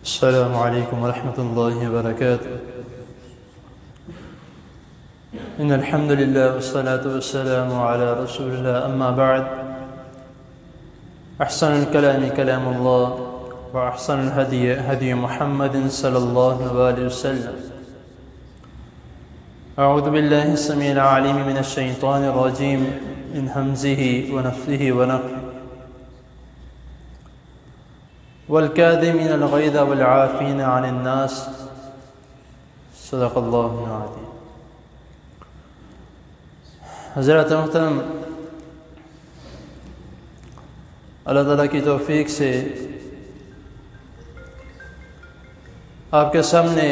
السلام عليكم ورحمة الله وبركاته. إن الحمد لله والصلاة والسلام على رسول الله، أما بعد، أحسن الكلام كلام الله، وأحسن الهدي هدي محمد صلى الله عليه وسلم. أعوذ بالله السميع العليم من الشيطان الرجيم من همزه ونفثه ونفثه. والكاظمين الغيظ والعافين عن الناس. صدق اللہ العظیم. حضرت محترم، اللہ تعالیٰ کی توفیق سے آپ کے سامنے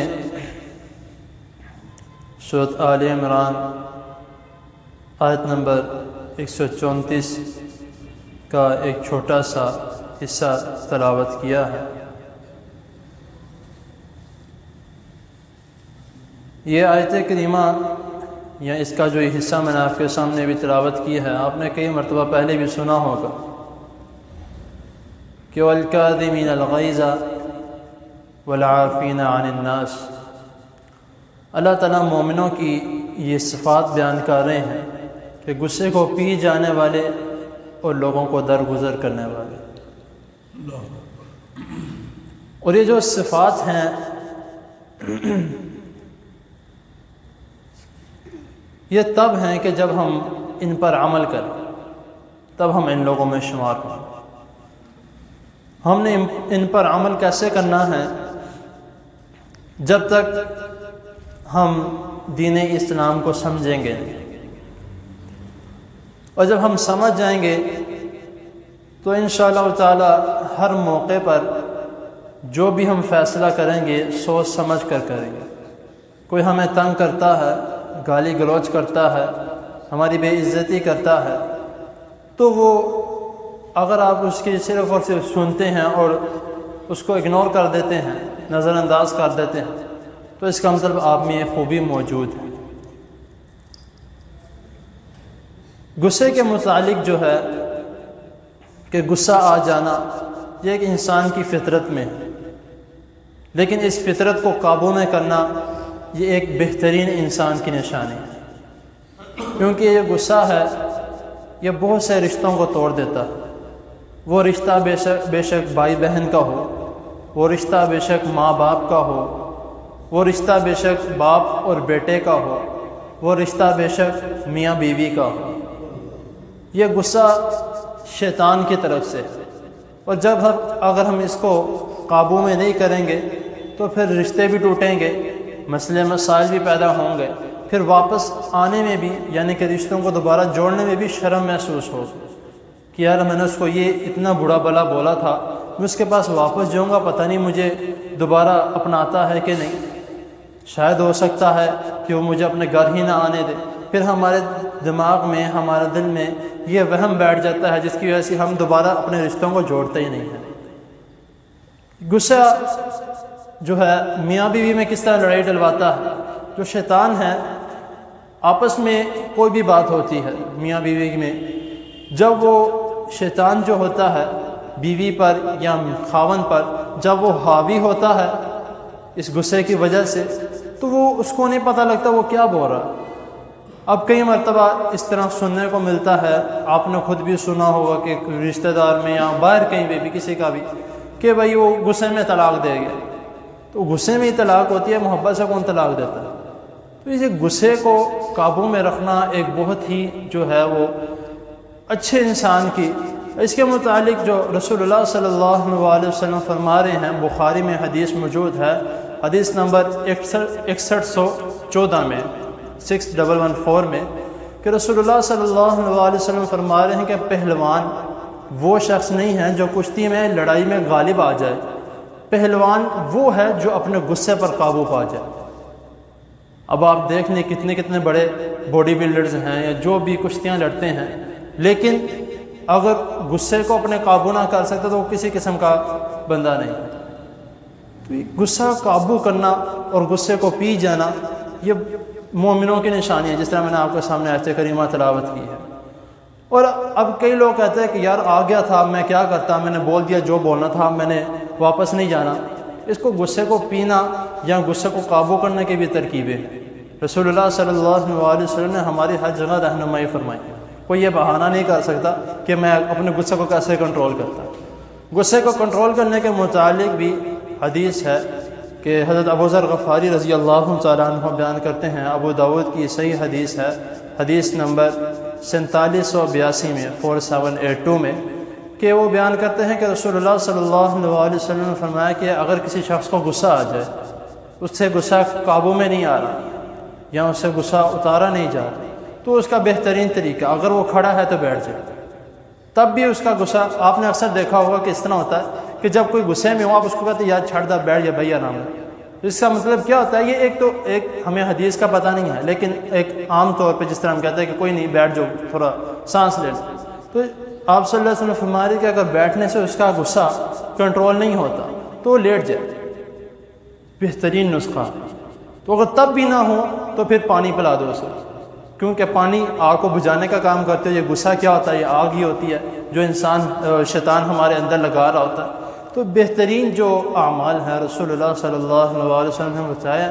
سورۃ آل عمران آیت نمبر 134 کا ایک چھوٹا سا حصہ تلاوت کیا ہے. یہ آیت کریمہ یا اس کا جو یہ حصہ میں نے آپ کے سامنے بھی تلاوت کی ہے، آپ نے کئی مرتبہ پہلے بھی سنا ہوگا کہ وَالْكَاظِمِينَ الْغَيْظَ وَالْعَافِينَ عَنِ النَّاسِ. اللہ تعالیٰ مومنوں کی یہ صفات بیان کر رہے ہیں کہ غصے کو پی جانے والے اور لوگوں کو درگزر کرنے والے. اور یہ جو صفات ہیں یہ تب ہیں کہ جب ہم ان پر عمل کریں، تب ہم ان لوگوں میں شمار ہوں. ہم نے ان پر عمل کیسے کرنا ہے؟ جب تک ہم دین اسلام کو سمجھیں گے، اور جب ہم سمجھ جائیں گے تو انشاءاللہ تعالی ہر موقع پر جو بھی ہم فیصلہ کریں گے سوچ سمجھ کر کریں گے. کوئی ہمیں تنگ کرتا ہے، گالی گلوچ کرتا ہے، ہماری بے عزتی کرتا ہے، تو وہ اگر آپ اس کی صرف اور صرف سنتے ہیں اور اس کو اگنور کر دیتے ہیں، نظر انداز کر دیتے ہیں، تو اس کا مطلب آپ میں یہ خوبی موجود ہے. غصے کے متعلق جو ہے کہ غصہ آ جانا یہ ایک انسان کی فطرت میں ہے، لیکن اس فطرت کو قابو میں کرنا یہ ایک بہترین انسان کی نشانی ہے. کیونکہ یہ غصہ ہے یہ بہت سے رشتوں کو توڑ دیتا ہے. وہ رشتہ بے شک بھائی بہن کا ہو، وہ رشتہ بے شک ماں باپ کا ہو، وہ رشتہ بے شک باپ اور بیٹے کا ہو، وہ رشتہ بے شک میاں بیوی کا ہو. یہ غصہ شیطان کی طرف سے، اور اگر ہم اس کو قابو میں نہیں کریں گے تو پھر رشتے بھی ٹوٹیں گے، مسئلے مسائل بھی پیدا ہوں گے، پھر واپس آنے میں بھی یعنی کہ رشتوں کو دوبارہ جوڑنے میں بھی شرم محسوس ہوگی کہ یار میں نے اس کو یہ اتنا برا بلا بولا تھا، میں اس کے پاس واپس جاؤں گا، پتہ نہیں مجھے دوبارہ اپناتا ہے کہ نہیں، شاید ہو سکتا ہے کہ وہ مجھے اپنے گھر ہی نہ آنے دے. پھر ہمارے دماغ میں، ہمارے دل میں یہ وہم بیٹھ جاتا ہے جس کی وجہ سے ہم دوبارہ اپنے رشتوں کو جوڑتے ہی نہیں ہیں. غصہ جو ہے میاں بیوی میں کس طرح لڑائی ڈلواتا ہے؟ جو شیطان ہے، آپس میں کوئی بھی بات ہوتی ہے میاں بیوی میں، جب وہ شیطان جو ہوتا ہے بیوی پر یا خاوند پر جب وہ حاوی ہوتا ہے اس غصے کی وجہ سے، تو وہ اس کو نہیں پتہ لگتا وہ کیا بول رہا ہے. اب کئی مرتبہ اس طرح سننے کو ملتا ہے، آپ نے خود بھی سنا ہوگا کہ رشتہ دار میں یا باہر کہیں بھی کسی کا بھی کہ بھائی وہ غصے میں طلاق دے گیا. تو غصے میں ہی طلاق ہوتی ہے، محبت سے کون طلاق دیتا ہے؟ تو اس غصے کو قابو میں رکھنا ایک بہت ہی جو ہے وہ اچھے انسان کی. اس کے متعلق جو رسول اللہ صلی اللہ علیہ وسلم فرما رہے ہیں، بخاری میں حدیث موجود ہے، حدیث نمبر 6114 میں 6114 میں، کہ رسول اللہ صلی اللہ علیہ وسلم فرما رہے ہیں کہ پہلوان وہ شخص نہیں ہے جو کشتی میں لڑائی میں غالب آ جائے، پہلوان وہ ہے جو اپنے غصے پر قابو پا جائے. اب آپ دیکھ لیں کتنے بڑے باڈی بلڈرز ہیں یا جو بھی کشتیاں لڑتے ہیں، لیکن اگر غصے کو اپنے قابو نہ کر سکتے تو وہ کسی قسم کا بندہ نہیں. تو غصہ قابو کرنا اور غصے کو پی جانا یہ مومنوں کی نشانی ہے، جس طرح میں نے آپ کے سامنے آیت کریمہ تلاوت کی ہے. اور اب کئی لوگ کہتے ہیں کہ یار آ گیا تھا، میں کیا کرتا، میں نے بول دیا جو بولنا تھا، میں نے واپس نہیں جانا. اس کو غصے کو پینا یا غصے کو قابو کرنے کی بھی ترکیبیں ہیں۔ رسول اللہ صلی اللہ علیہ وسلم نے ہماری ہر جگہ رہنمائی فرمائی۔ کوئی یہ بہانہ نہیں کر سکتا کہ میں اپنے غصے کو کیسے کنٹرول کرتا۔ غصے کو کنٹرول کرنے کے متعلق بھی حدیث ہے کہ حضرت ابو ذر غفاری رضی اللہ تعالیٰ عنہ بیان کرتے ہیں، ابو داؤد کی صحیح حدیث ہے، حدیث نمبر 4782 میں 4782 میں، کہ وہ بیان کرتے ہیں کہ رسول اللہ صلی اللہ علیہ وسلم نے فرمایا کہ اگر کسی شخص کو غصہ آ جائے، اس سے غصہ قابو میں نہیں آ رہا یا اس سے غصہ اتارا نہیں جا رہا، تو اس کا بہترین طریقہ، اگر وہ کھڑا ہے تو بیٹھ جائے، تب بھی اس کا غصہ، آپ نے اکثر دیکھا ہوگا کہ اس طرح ہوتا ہے کہ جب کوئی غصے میں ہو آپ اس کو کہتے ہیں یار چھڑ دا بیٹھ یا بھائی آرام ہے۔ اس کا مطلب کیا ہوتا ہے؟ یہ ایک ہمیں حدیث کا پتہ نہیں ہے، لیکن ایک عام طور پہ جس طرح ہم کہتے ہیں کہ کوئی نہیں بیٹھ جاؤ تھوڑا سانس لے، تو آپ صلی اللہ علیہ وسلم فرما رہے کہ اگر بیٹھنے سے اس کا غصہ کنٹرول نہیں ہوتا تو وہ لیٹ جائے، بہترین نسخہ۔ تو اگر تب بھی نہ ہو تو پھر پانی پلا دو اسے، کیونکہ پانی آگ کو بجھانے کا کام کرتے ہو۔ یہ غصہ کیا ہوتا ہے؟ یہ آگ ہی ہوتی ہے جو شیطان ہمارے اندر لگا رہا ہوتا ہے۔ تو بہترین جو اعمال ہیں رسول اللہ صلی اللہ علیہ وسلم نے بتایا،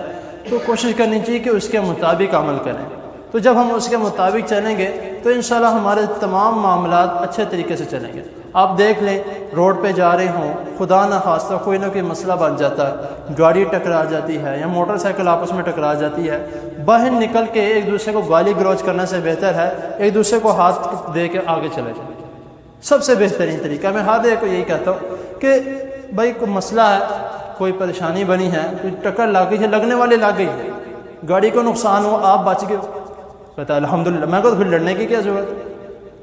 تو کوشش کرنی چاہیے کہ اس کے مطابق عمل کریں۔ تو جب ہم اس کے مطابق چلیں گے تو انشاءاللہ ہمارے تمام معاملات اچھے طریقے سے چلیں گے۔ آپ دیکھ لیں، روڈ پہ جا رہے ہوں، خدا نہ خواستہ کوئی نہ کوئی مسئلہ بن جاتا ہے، گاڑی ٹکرا جاتی ہے یا موٹر سائیکل آپس میں ٹکرا جاتی ہے، باہر نکل کے ایک دوسرے کو گالی گلوچ کرنے سے بہتر ہے ایک دوسرے کو ہاتھ دے کے آگے چلے جائیں۔ سب سے بہترین طریقہ، میں ہر ایک کو یہی کہتا ہوں کہ بھائی کوئی مسئلہ ہے، کوئی پریشانی بنی ہے، کوئی ٹکر لگ گئی ہے، لگنے والے لگ گئی ہے، گاڑی کو نقصان ہو، آپ بچ گئے، کہتا ہے الحمدللہ، میں کو پھر لڑنے کی کیا ضرورت ہے؟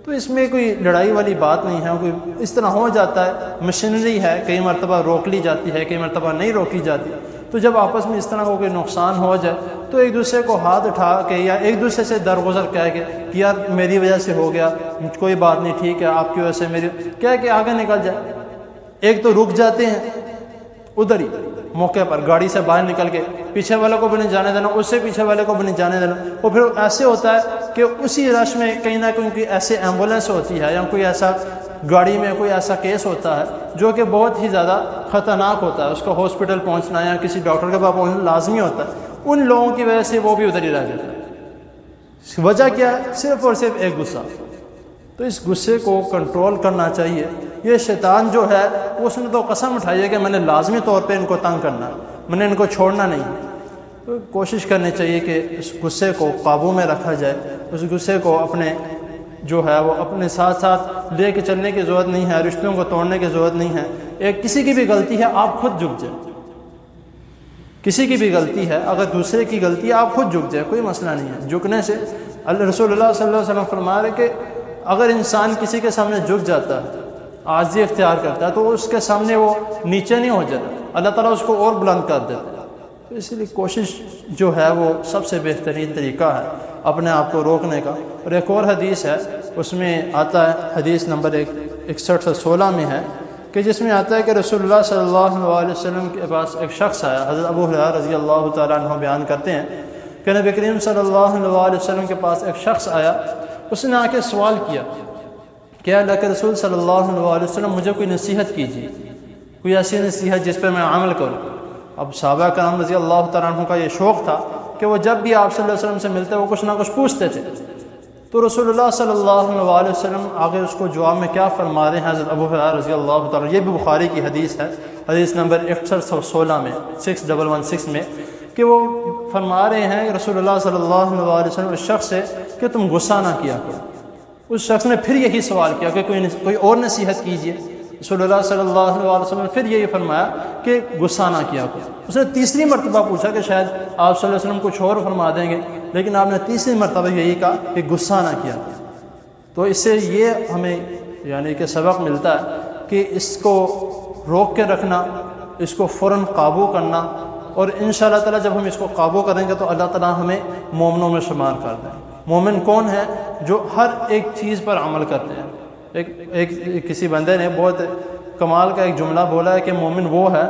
تو اس میں کوئی لڑائی والی بات نہیں ہے، کوئی اس طرح ہو جاتا ہے، مشینری ہے، کئی مرتبہ روک لی جاتی ہے، کئی مرتبہ نہیں روکی جاتی۔ تو جب آپس میں اس طرح کو کوئی نقصان ہو جائے تو ایک دوسرے کو ہاتھ اٹھا کے یا ایک دوسرے سے درگزر کہہ کے کہ یار میری وجہ سے ہو گیا، کوئی بات نہیں، ٹھیک ہے، آپ کی وجہ سے میری، کہہ کے آگے نکل جائے۔ ایک تو رک جاتے ہیں ادھر ہی موقع پر، گاڑی سے باہر نکل کے پیچھے والے کو بھی نہیں جانے دینا، اس سے پیچھے والے کو بھی نہیں جانے دینا۔ اور پھر ایسے ہوتا ہے کہ اسی رش میں کہیں نہ کہیں کوئی ایسے ایمبولینس ہوتی ہے یا کوئی ایسا گاڑی میں کوئی ایسا کیس ہوتا ہے جو کہ بہت ہی زیادہ خطرناک ہوتا ہے، اس کو ہاسپٹل پہنچنا یا کسی ڈاکٹر کے پاس پہنچنا لازمی ہوتا ہے، ان لوگوں کی وجہ سے وہ بھی ادھر ہی رہ جاتا ہے۔ وجہ کیا ہے؟ صرف اور صرف ایک غصہ۔ تو اس غصے کو کنٹرول کرنا چاہیے۔ یہ شیطان جو ہے اس نے تو قسم اٹھائی ہے کہ میں نے لازمی طور پہ ان کو تنگ کرنا، میں نے ان کو چھوڑنا نہیں۔ تو کوشش کرنی چاہیے کہ اس غصے کو قابو میں رکھا جائے، اس غصے کو اپنے جو ہے وہ اپنے ساتھ ساتھ لے کے چلنے کی ضرورت نہیں ہے، رشتوں کو توڑنے کی ضرورت نہیں ہے۔ ایک کسی کی بھی غلطی ہے آپ خود جھک جائیں، کسی کی بھی غلطی ہے، اگر دوسرے کی غلطی ہے آپ خود جھک جائیں، کوئی مسئلہ نہیں ہے۔ جھکنے سے رسول اللہ صلی اللہ علیہ وسلم فرما رہے کہ اگر انسان کسی کے سامنے جھک جاتا ہے، عاجزی اختیار کرتا ہے، تو اس کے سامنے وہ نیچے نہیں ہو جاتا، اللہ تعالیٰ اس کو اور بلند کر دیتا ہے۔ تو اس لیے کوشش جو ہے وہ سب سے بہترین طریقہ ہے اپنے آپ کو روکنے کا۔ اور ایک اور حدیث ہے، اس میں آتا ہے، حدیث نمبر 6116 میں ہے، کہ جس میں آتا ہے کہ رسول اللہ صلی اللہ علیہ وسلم کے پاس ایک شخص آیا، حضرت ابو ہریرہ رضی اللہ تعالیٰ عنہ بیان کرتے ہیں کہ نبی کریم صلی اللہ علیہ وسلم کے پاس ایک شخص آیا، اس نے آ کے سوال کیا کہ اللہ کے رسول صلی اللہ علیہ وسلم مجھے کوئی نصیحت کیجیے، کوئی ایسی نصیحت جس پہ میں عمل کروں۔ اب صحابہ کرام رضی اللہ تعالیٰ عنہ کا یہ شوق تھا کہ وہ جب بھی آپ صلی اللہ علیہ وسلم سے ملتے وہ کچھ نہ کچھ پوچھتے تھے۔ تو رسول اللہ صلی اللہ علیہ وسلم آگے اس کو جواب میں کیا فرما رہے ہیں حضرت ابو ہریرہ رضی اللہ تعالیٰ، یہ بھی بخاری کی حدیث ہے، حدیث نمبر 6116 میں 6116 میں، کہ وہ فرما رہے ہیں کہ رسول اللہ صلی اللہ علیہ وسلم اس شخص سے کہ تم غصہ نہ کیا کرو۔ اس شخص نے پھر یہی سوال کیا کہ کوئی اور نصیحت کیجیے۔ رسول اللہ صلی اللہ علیہ وسلم نے پھر یہی فرمایا کہ غصہ نہ کیا کرو۔ اس نے تیسری مرتبہ پوچھا کہ شاید آپ صلی اللہ علیہ وسلم کچھ اور فرما دیں گے، لیکن آپ نے تیسری مرتبہ یہی کہا کہ غصہ نہ کیا کرو۔ تو اس سے یہ ہمیں یعنی کہ سبق ملتا ہے کہ اس کو روک کے رکھنا، اس کو فوراً قابو کرنا، اور انشاءاللہ تعالیٰ جب ہم اس کو قابو کریں گے تو اللہ تعالیٰ ہمیں مومنوں میں شمار کر دیں۔ مومن کون ہے؟ جو ہر ایک چیز پر عمل کرتے ہیں۔ ایک کسی بندے نے بہت کمال کا ایک جملہ بولا ہے کہ مومن وہ ہے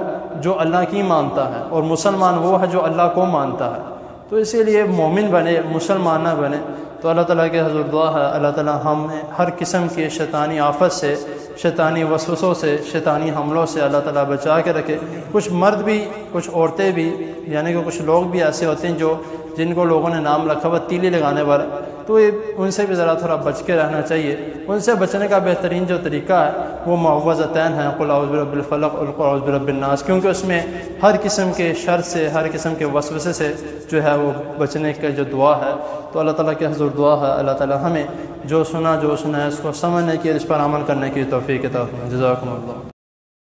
جو اللہ کی مانتا ہے، اور مسلمان وہ ہے جو اللہ کو مانتا ہے۔ تو اسی لیے مومن بنے، مسلمان نہ بنے، تو اللہ تعالیٰ کے حضور دعا ہے اللہ تعالیٰ ہمیں ہر قسم کی شیطانی آفت سے، شیطانی وسوسوں سے، شیطانی حملوں سے اللہ تعالیٰ بچا کے رکھے۔ کچھ مرد بھی، کچھ عورتیں بھی، یعنی کہ کچھ لوگ بھی ایسے ہوتے ہیں جن کو لوگوں نے نام رکھا ہوا تیلی لگانے والا، تو ان سے بھی ذرا تھوڑا بچ کے رہنا چاہیے۔ ان سے بچنے کا بہترین جو طریقہ ہے وہ معوذتین ہیں، قل اعوذ برب الفلق اور قل اعوذ برب الناس، کیونکہ اس میں ہر قسم کے شر سے، ہر قسم کے وسوسے سے جو ہے وہ بچنے کا جو دعا ہے۔ تو اللہ تعالیٰ کے حضور دعا ہے اللہ تعالیٰ ہمیں جو سنا ہے اس کو سمجھنے کی اور اس پر عمل کرنے کی توفیق عطا فرمائے۔ جزاکم اللہ۔